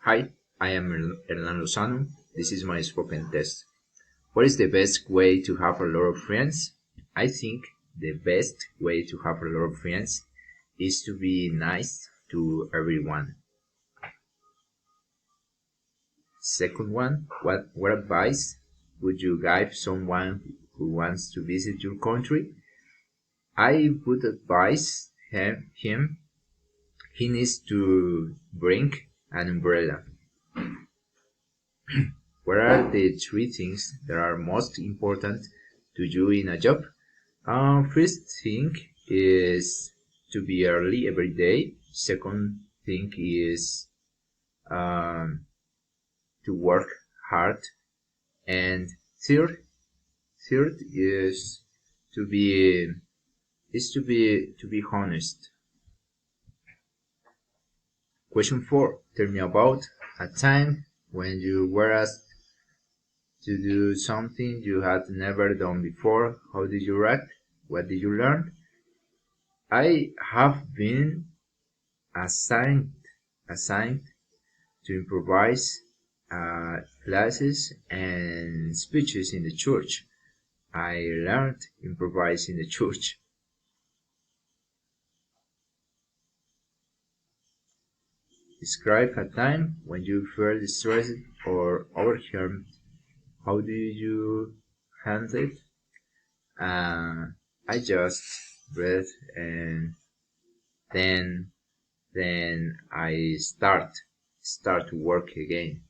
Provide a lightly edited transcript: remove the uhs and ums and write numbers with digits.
Hi, I am Hernan Lozano. This is my spoken test. What is the best way to have a lot of friends? I think the best way to have a lot of friends is to be nice to everyone. Second one, what advice would you give someone who wants to visit your country? I would advise him he needs to bring an umbrella. What are the three things that are most important to you in a job? First thing is to be early every day. Second thing is um, to work hard, and third to be to be honest. Question 4. Tell me about a time when you were asked to do something you had never done before. How did you react? What did you learn? I have been assigned assigned to improvise classes and speeches in the church. I learned improvise in the church. Describe a time when you felt stressed or overwhelmed. How do you handle it? I just breathe and then I start to work again.